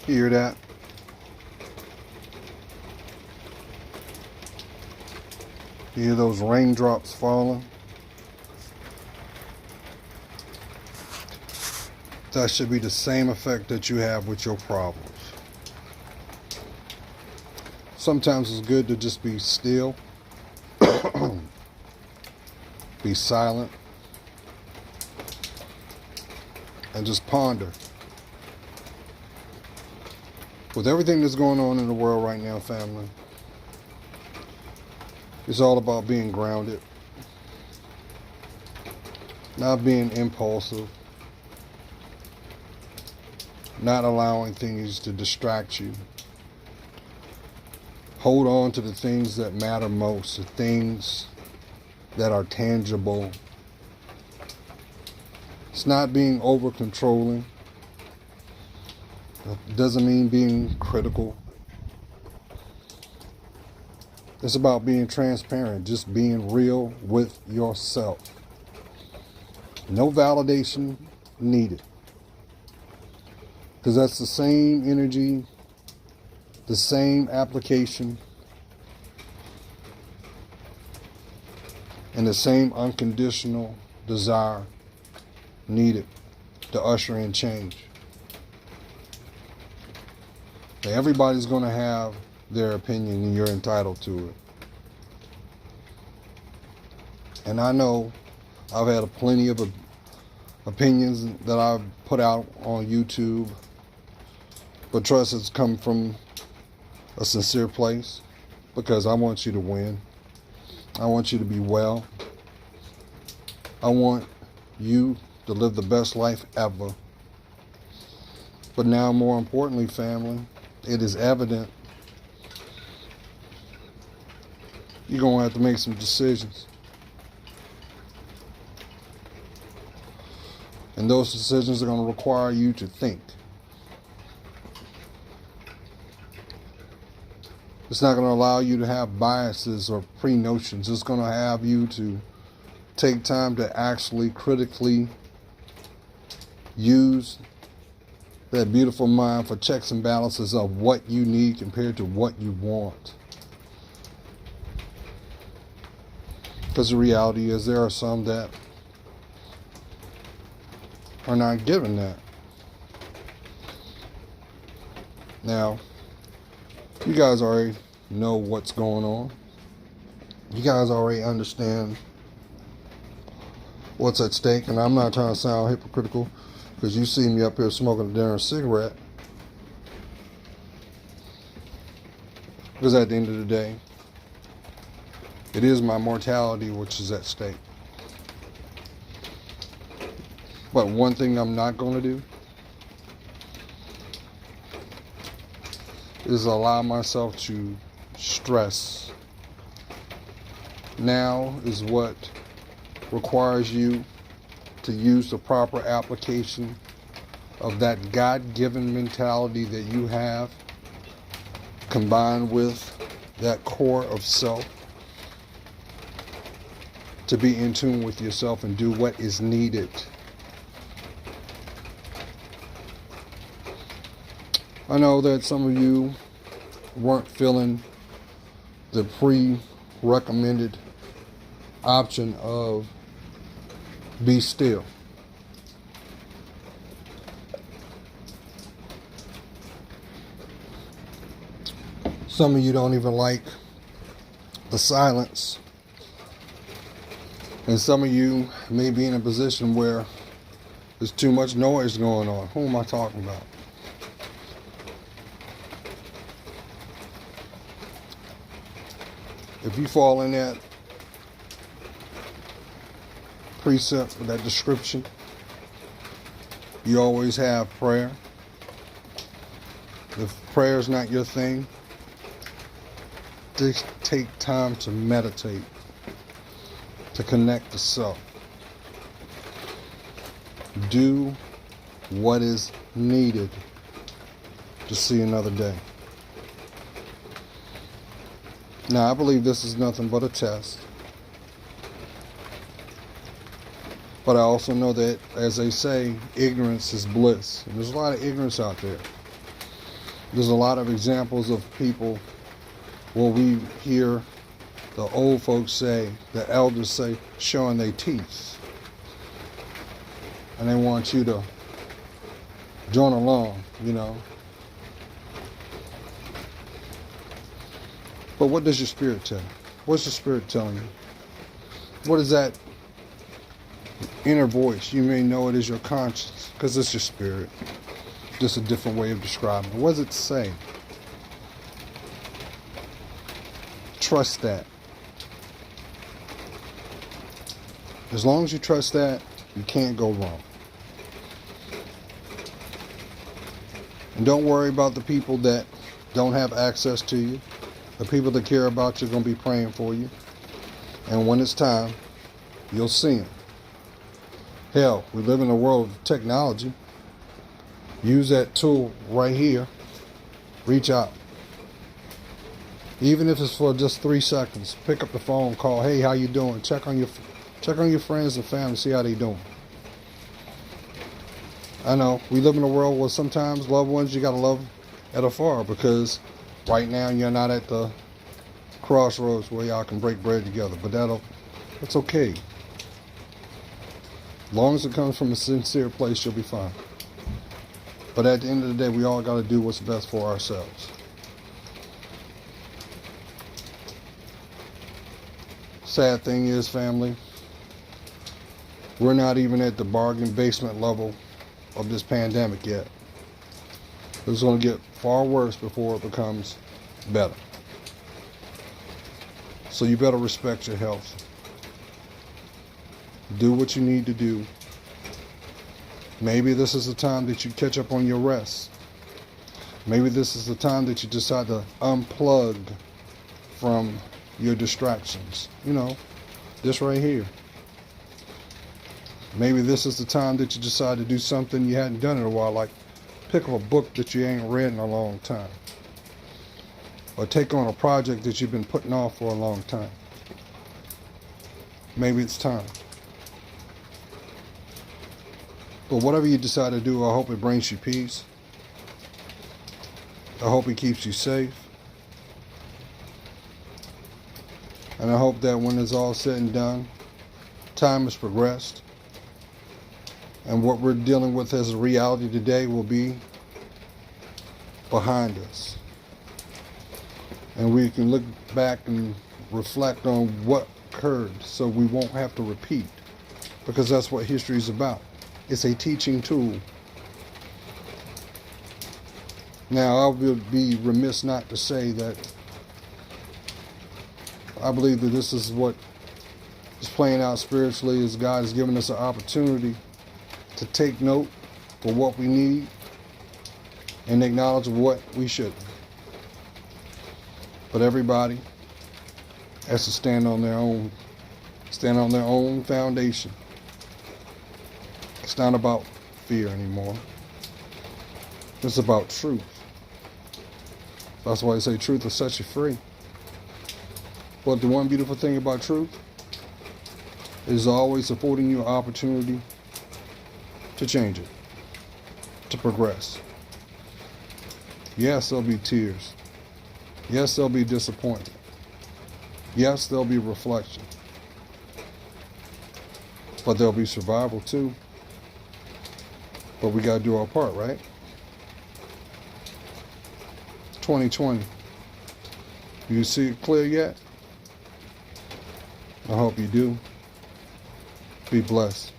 Hear that? Hear those raindrops falling? That should be the same effect that you have with your problems. Sometimes it's good to just be still, be silent, and just ponder. With everything that's going on in the world right now, family, it's all about being grounded, not being impulsive, not allowing things to distract you. Hold on to the things that matter most, the things that are tangible. It's not being over controlling. It doesn't mean being critical. It's about being transparent, just being real with yourself. No validation needed. Because that's the same energy, the same application, and the same unconditional desire needed to usher in change. Now, everybody's going to have their opinion and you're entitled to it. And I know I've had plenty of opinions that I've put out on YouTube, but trust it's come from a sincere place because I want you to win. I want you to be well. I want you to live the best life ever. But now, more importantly, family, it is evident you're going to have to make some decisions. And those decisions are going to require you to think. It's not going to allow you to have biases or pre-notions. It's going to have you to take time to actually critically use that beautiful mind for checks and balances of what you need compared to what you want. Because the reality is there are some that are not given that. Now, you guys already know what's going on. You guys already understand what's at stake, and I'm not trying to sound hypocritical because you see me up here smoking a darn cigarette. Because at the end of the day, it is my mortality which is at stake. But one thing I'm not going to do is allow myself to stress. Now is what requires you to use the proper application of that God-given mentality that you have, combined with that core of self, to be in tune with yourself and do what is needed. I know that some of you weren't feeling the pre-recommended option of be still. Some of you don't even like the silence. And some of you may be in a position where there's too much noise going on. Who am I talking about? If you fall in that precept or that description, you always have prayer. If prayer is not your thing, just take time to meditate, to connect the self. Do what is needed to see another day. Now, I believe this is nothing but a test. But I also know that, as they say, ignorance is bliss. And there's a lot of ignorance out there. There's a lot of examples of people where we hear the old folks say, the elders say, showing their teeth. And they want you to join along, you know. But what does your spirit tell you? What's your spirit telling you? What is that inner voice? You may know it as your conscience, because it's your spirit. Just a different way of describing it. What does it say? Trust that. As long as you trust that, you can't go wrong. And don't worry about the people that don't have access to you. The people that care about you are going to be praying for you. And when it's time, you'll see them. Hell, we live in a world of technology. Use that tool right here. Reach out. Even if it's for just 3 seconds. Pick up the phone, call, hey, how you doing? Check on your friends and family, see how they doing. I know, we live in a world where sometimes loved ones you gotta love at afar, because right now you're not at the crossroads where y'all can break bread together. But that's okay. As long as it comes from a sincere place, you'll be fine. But at the end of the day, we all gotta do what's best for ourselves. Sad thing is, family, we're not even at the bargain basement level of this pandemic yet. It's going to get far worse before it becomes better. So you better respect your health. Do what you need to do. Maybe this is the time that you catch up on your rest. Maybe this is the time that you decide to unplug from your distractions. You know, this right here. Maybe this is the time that you decide to do something you hadn't done in a while, like pick up a book that you ain't read in a long time. Or take on a project that you've been putting off for a long time. Maybe it's time. But whatever you decide to do, I hope it brings you peace. I hope it keeps you safe. And I hope that when it's all said and done, time has progressed. And what we're dealing with as a reality today will be behind us. And we can look back and reflect on what occurred so we won't have to repeat. Because that's what history is about. It's a teaching tool. Now, I would be remiss not to say that I believe that this is what is playing out spiritually, as God has given us an opportunity to take note for what we need and acknowledge what we shouldn't. But everybody has to stand on their own foundation. It's not about fear anymore. It's about truth. That's why I say truth will set you free. But the one beautiful thing about truth is always affording you an opportunity to change it, to progress. Yes, there'll be tears. Yes, there'll be disappointment. Yes, there'll be reflection. But there'll be survival too. But we gotta do our part, right? 2020. You see it clear yet? I hope you do. Be blessed.